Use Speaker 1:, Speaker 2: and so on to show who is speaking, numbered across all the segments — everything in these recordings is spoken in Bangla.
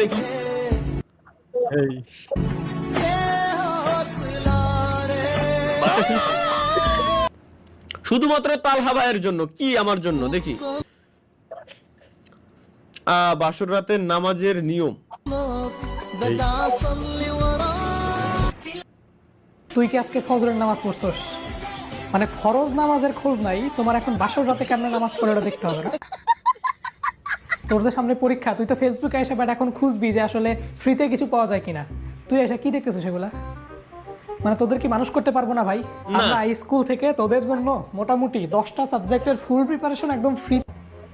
Speaker 1: দেখি।
Speaker 2: এই
Speaker 1: শুধুমাত্র তালহা ভাইয়ের জন্য, কি আমার জন্য? দেখি। বাসর রাতের নামাজের নিয়ম।
Speaker 3: তুই কি আজকে ফজরের নামাজ পড়ছস? মানে ফরজ নামাজের খোঁজ নাই তোমার, এখন বাসর রাতে কেমনে নামাজ পড়ে ওটা দেখতে হবে না? তোর যে সামনে পরীক্ষা, তুই তো ফেসবুকে এসে বাট এখন খুঁজবি যে আসলে ফ্রিতে কিছু পাওয়া যায় কিনা। তুই এসে কি দেখতেছিস সেগুলা? মানে তোদের কি মানুষ করতে পারবো না ভাই? আমরা স্কুল থেকে তোদের জন্য মোটামুটি 10টা সাবজেক্টের ফুল প্রিপারেশন একদম ফ্রি,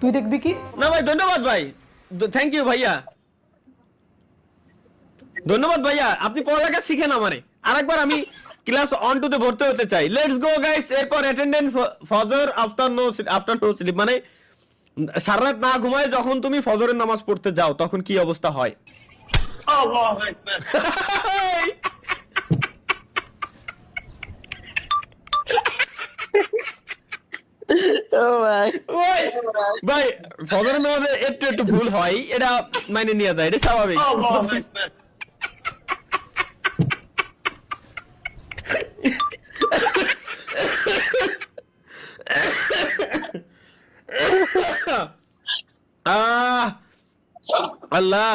Speaker 3: তুই দেখবি কি?
Speaker 1: না ভাই, ধন্যবাদ ভাই, থ্যাংক ইউ ভাইয়া, ধন্যবাদ ভাইয়া, আপনি পড়ালেখা শিখেন আমারে। আরেকবার আমি ক্লাস 1-2 তে ভর্তি হতে চাই। Let's go guys. এরপর অ্যাটেন্ডেন্স ফজর আফটার নো স্লিপ, মানে সারা রাত না ঘুমায় যখন তুমি ফজরের নামাজ পড়তে যাও তখন কি অবস্থা হয়? আল্লাহু আকবার। ভাই ফজরের নামাজে একটু একটু ভুল হয়, এটা মানে নিয়ে যায়, এটা স্বাভাবিক। আল্লাহ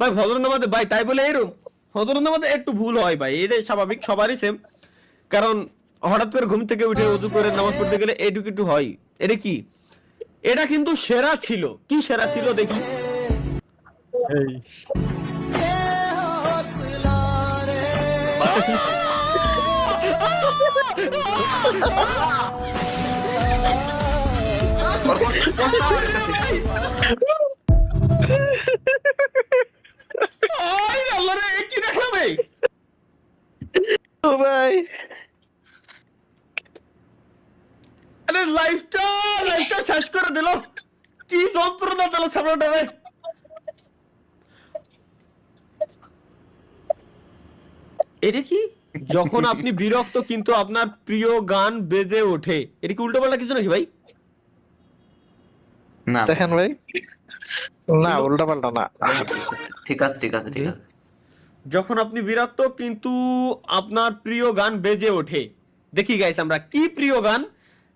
Speaker 1: ভাই, ফজরের নামাজে ভাই তাই বলে এরকম ফজরের নামাজে একটু ভুল হয় ভাই, এটা স্বাভাবিক, সবারই সেম। কারণ হঠাৎ করে ঘুম থেকে উঠে ওযু করে নামাজ পড়তে গেলে এইটুকু একটু হয়। এটা কি? এটা কিন্তু সেরা ছিল। কি সেরা ছিল দেখি।
Speaker 2: এই
Speaker 1: আল্লাহ রে, কি দেখলাম এই?
Speaker 2: ভাই
Speaker 1: আরে লাইফটা শেষ করে দিল। কি যন্ত্রণা দিল সামনেটা রে। এটা কি? যখন আপনি বিরক্ত কিন্তু আপনার প্রিয় গান বেজে ওঠে, এটা কি উল্টো পাল্টা কিছু নাকি ভাই?
Speaker 4: না
Speaker 2: দেখেন ভাই, না উল্টা পাল্টা না।
Speaker 4: ঠিক আছে ঠিক আছে ঠিক আছে।
Speaker 1: যখন আপনি বিরক্ত কিন্তু আপনার প্রিয় গান বেজে ওঠে। দেখি গাইস আমরা কি প্রিয় গান,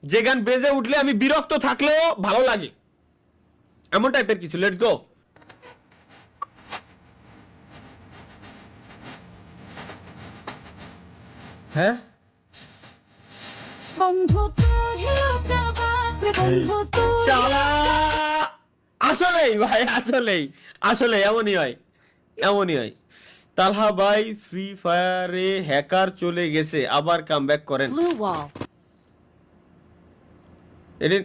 Speaker 1: যে গান বেজে উঠলে আমি বিরক্ত থাকলেও ভালো লাগে, এমন টাইপের কিছু। Let's go. হ্যাঁ আসলেই ভাই, আসলে এমনই হয়, এমনই হয়। তালহা ভাই ফ্রি ফায়ারে হ্যাকার চলে গেছে, আবার কামব্যাক করেন। এটা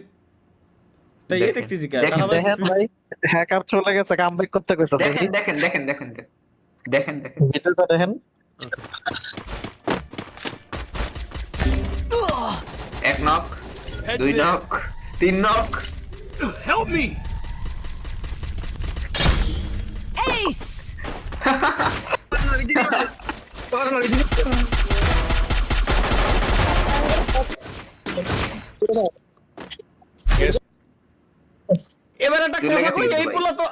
Speaker 1: তাই এই দেখতেছি কি তালহা ভাই
Speaker 2: দেখেন ভাই, হ্যাকার চলে গেছে, কামব্যাক করতে কইছে।
Speaker 4: দেখেন দেখেন দেখেন দেখেন দেখেন দেখেন
Speaker 2: ভিডিওটা দেখেন।
Speaker 4: এক নক, দুই নক, তিন নক।
Speaker 1: Help me.
Speaker 5: Ace!
Speaker 1: এবার একটা কথা কই, এই পোলা তো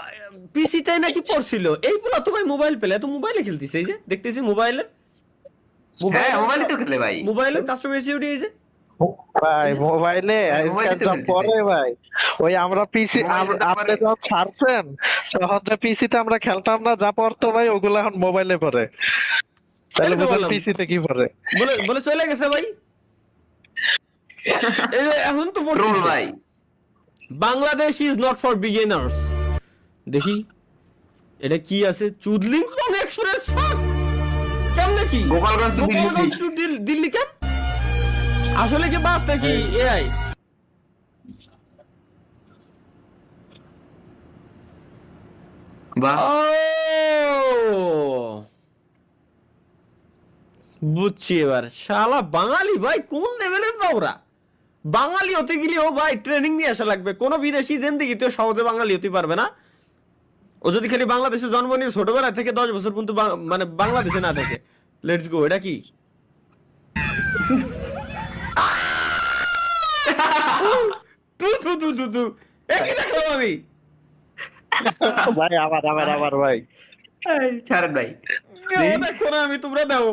Speaker 1: পিসিতে নাকি পড়ছিল, এই পোলা তো ভাই মোবাইল পেলে, তো মোবাইলে খেলতিছে। এই যে দেখতেছি মোবাইলে,
Speaker 4: হ্যাঁ মোবাইলে তো খেলে ভাই,
Speaker 1: মোবাইলের কাস্টমার সিকিউরিটি এই যে
Speaker 2: ভাই মোবাইলে আজকাল যা পড়ে ভাই, ওই আমরা পিসি আপনি যখন ছাড়ছেন তখন যে পিসিতে আমরা খেলতাম না, যা পড়তো ভাই ওগুলো এখন মোবাইলে পড়ে। তাহলে বুঝলেন পিসিতে কি পড়ে।
Speaker 1: বলে বলে চলে গেছে ভাই। এই যে এখন তো
Speaker 4: ট্রোল ভাই।
Speaker 1: Bangladesh is not for beginners. দেখি এটা কি আছে, চুদলিংটন এক্সপ্রেস কেমনে কি
Speaker 4: গোপালগঞ্জ to দিল্লি।
Speaker 1: গোপালগঞ্জ to দিল্লি কেন? আসলে কি বাস নাকি এআই?
Speaker 4: বাহ,
Speaker 1: বুঝছি এবার। শালা বাঙালি ভাই কোন লেভেলের না ওরা। বাঙালি হতে গেলেও ভাই ট্রেনিং নিয়ে আসা লাগবে। কোনো বিদেশি জিন্দেগি তো সহজে বাঙালি হতে পারবে না। ও যদি খালি বাংলাদেশে জন্ম নিয়ে ছোটবেলা থেকে 10 বছর পর্যন্ত মানে বাংলাদেশে না থাকে। Let's go. এটা কি? একই দেখলাম আমি
Speaker 2: ভাই আবার ভাই
Speaker 4: ছাড়েন ভাই
Speaker 1: দেখো না আমি, তোমরা দাও।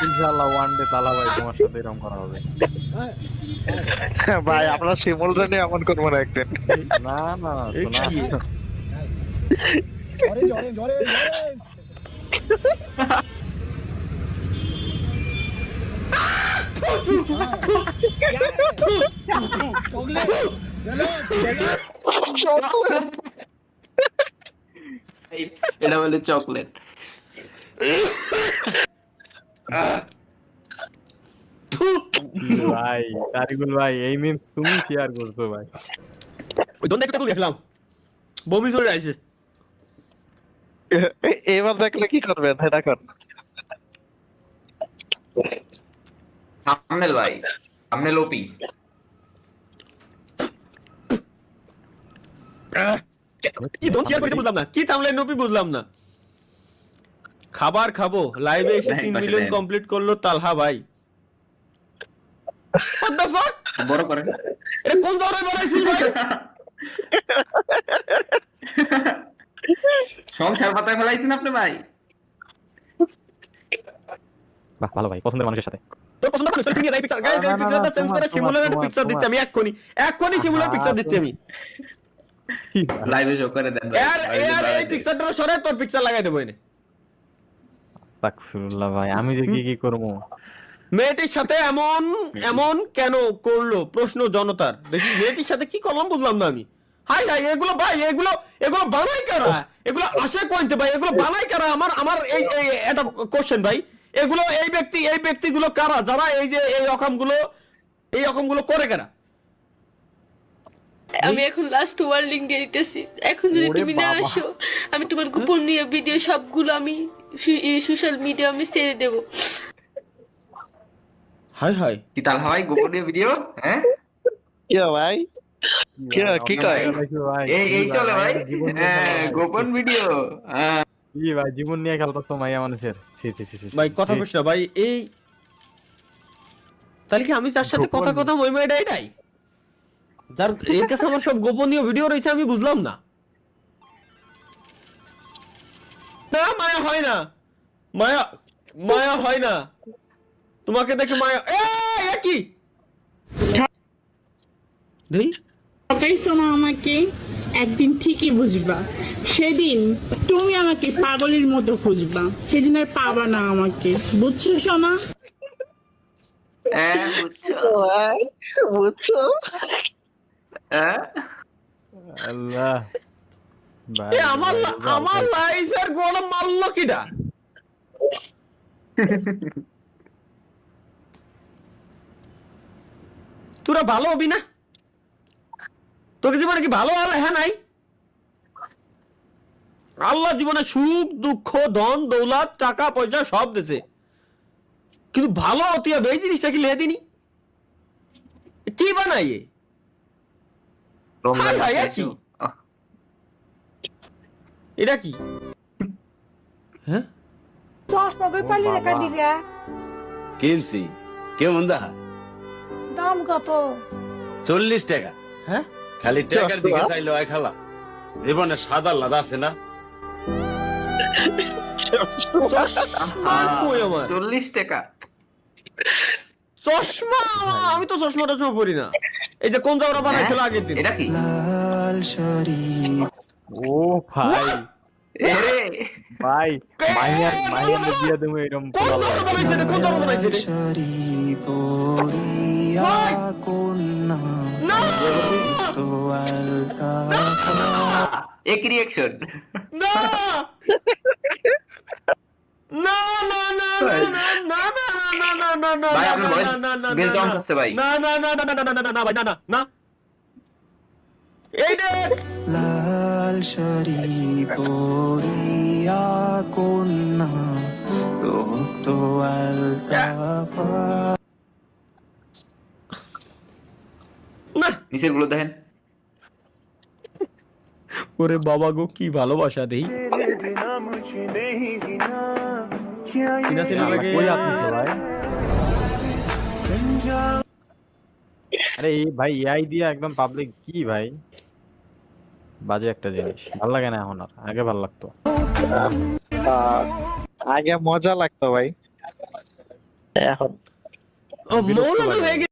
Speaker 6: ইনশাআল্লাহ ওয়ান ডে তালা ভাই তোমার সাথে এরকম করা হবে।
Speaker 2: ভাই আমরা শিমুল রে এমন করবো না একদিন।
Speaker 6: না না
Speaker 1: এ
Speaker 6: শোনা
Speaker 1: কি?
Speaker 4: এটা বলে চকলেট।
Speaker 6: ভাই তারিকুল ভাই এই মিম তুমি শেয়ার করছো ভাই।
Speaker 1: ওই দোন একটা দেখলাম, বমি চলে আসছে।
Speaker 2: এবার দেখলে কি করবেন এটা কর।
Speaker 4: থাম্বনেল ভাই, থাম্বনেল ওপি।
Speaker 1: কি দোন শেয়ার করতে বুঝলাম না, কি থামলে নপি বুঝলাম না। খাবার খাবো লাইভে এসে 3 মিলিয়ন কমপ্লিট করলো তালহা ভাই। What the fuck?
Speaker 4: বড় করেন।
Speaker 1: এটা কোন ধরনের বানাইছিস ভাই?
Speaker 4: সংসার পাতায় ফেলাইছেন আপনি ভাই।
Speaker 6: বাহ ভালো ভাই, পছন্দের মানুষের সাথে।
Speaker 1: তোর পছন্দ করে তুই নিয়ে যাই পিকচার। গাইস এই পিকচারটা চেঞ্জ করে শিমুলের একটা পিকচার দিচ্ছি আমি এক্ষুনি। এক্ষুনি শিমুলের পিকচার দিচ্ছি আমি।
Speaker 4: লাইভে শো করে দেন ভাই।
Speaker 1: এর এই পিকচারটা সরে তোর পিকচার লাগাই দেবো এনে।
Speaker 6: তাকফিরুল্লাহ ভাই, আমি যে কি করবো।
Speaker 1: মেয়েটির সাথে এমন এমন কেন করলো প্রশ্ন জনতার। দেখি মেয়েটির সাথে কি করলাম বুঝলাম না আমি। হাই হাই এগুলো ভাই, এগুলো বানাই কারা? এগুলো আসে কইতে ভাই, এগুলো বানাই কারা? আমার এই একটা কোশ্চেন ভাই। এগুলো এই ব্যক্তিগুলো কারা যারা এই যে এই রকমগুলো করে কারা?
Speaker 7: আমি এখন লাস্ট ওয়ার্ল্ডিং দিতেছি। এখন যদি তুমি না আসো, আমি তোমার গোপনীয় ভিডিও সবগুলো আমি সোশ্যাল মিডিয়া আমি ছেড়ে দেব।
Speaker 1: হাই হাই
Speaker 4: কি তাল ভাই গোপনীয় ভিডিও? হ্যাঁ
Speaker 2: কি ভাই কি কয়?
Speaker 4: এই চলে ভাই। হ্যাঁ গোপন ভিডিও। হ্যাঁ
Speaker 6: কি ভাই জীবন নিয়ে খেলতো মাইয়া মানুষের।
Speaker 1: ভাই কথা বলছ না ভাই। এই তাহলে কি আমি তার সাথে কথা মই এটাই যার এর কাছে আমার সব গোপনীয় ভিডিও রয়েছে আমি বুঝলাম না। না মায়া হয় না, মায়া হয় না। তোমাকে দেখে মায়া কি দেই
Speaker 8: ঠকাইছো না আমাকে, একদিন ঠিকই বুঝবা। সেদিন তুমি আমাকে পাগলের মতো খুঁজবা, সেদিন আর পাবা না আমাকে। বুঝছো সোনা?
Speaker 4: হ্যাঁ বুঝছো
Speaker 2: ভাই বুঝছো?
Speaker 4: হ্যাঁ
Speaker 6: আল্লাহ ভাই
Speaker 1: এ আমার লাইফের গোড়া মারলো কিডা? তোরা ভালো হবি না? তোকে জীবনে কি ভালো আল্লাহ হ্যাঁ নাই? আল্লাহ জীবনে সুখ দুঃখ ধন দৌলত টাকা পয়সা সব দিছে, কিন্তু ভালো হতে হবে এই জিনিসটা কি লেহে দিনি? কি বানাই
Speaker 4: রমজান
Speaker 1: ভাই,
Speaker 4: মাসে
Speaker 1: কি?
Speaker 4: এসো।
Speaker 1: এটা কি? হ্যাঁ
Speaker 9: চশমা কই পালি রে কাদিরা?
Speaker 10: কিনছি কেমন দা?
Speaker 9: দাম কত?
Speaker 10: 40 টাকা।
Speaker 1: হ্যাঁ
Speaker 10: খালি টাকার দিকে চাইলো আই খালা, জীবনে সাদা লাদা আছে না।
Speaker 1: চশমা কই আমার?
Speaker 4: 40 টাকা।
Speaker 1: চশমা আমি তো চশমা পরি না। এই যে কোন জায়গাটা বানাইছিল আগের দিন।
Speaker 4: এটা কি?
Speaker 6: ও ভাই
Speaker 4: এরে
Speaker 6: ভাই মাইয়া দিয়ে দেবো এরকম
Speaker 1: কোন জায়গাটা বানাইছে রে? কোন জায়গাটা বানাইছে রে? না
Speaker 4: এক রিঅ্যাকশন।
Speaker 1: না না না না না না না না না না
Speaker 4: ভাই আপনার ভয়েস বেশ ডাউন হচ্ছে ভাই।
Speaker 1: না না না না না না না না ভাই না না না এই দেখ
Speaker 11: লাল শাড়ি পরিয়া কন্যা রক্ত আলতা
Speaker 1: না
Speaker 4: নিচের গুলো দেখেন।
Speaker 1: ওরে বাবা গো কি ভালোবাসা দেই। কিনা সিনে লাগে
Speaker 6: কই আপনি তো ভাই? আরে এই ভাই এআই দিয়া একদম পাবলিক কি ভাই? বাজে একটা জিনিস, ভালো লাগে না এখন আর, আগে ভালো লাগতো।
Speaker 2: আগে মজা লাগতো ভাই, এখন
Speaker 1: ও মৌলানা হয়ে গেছে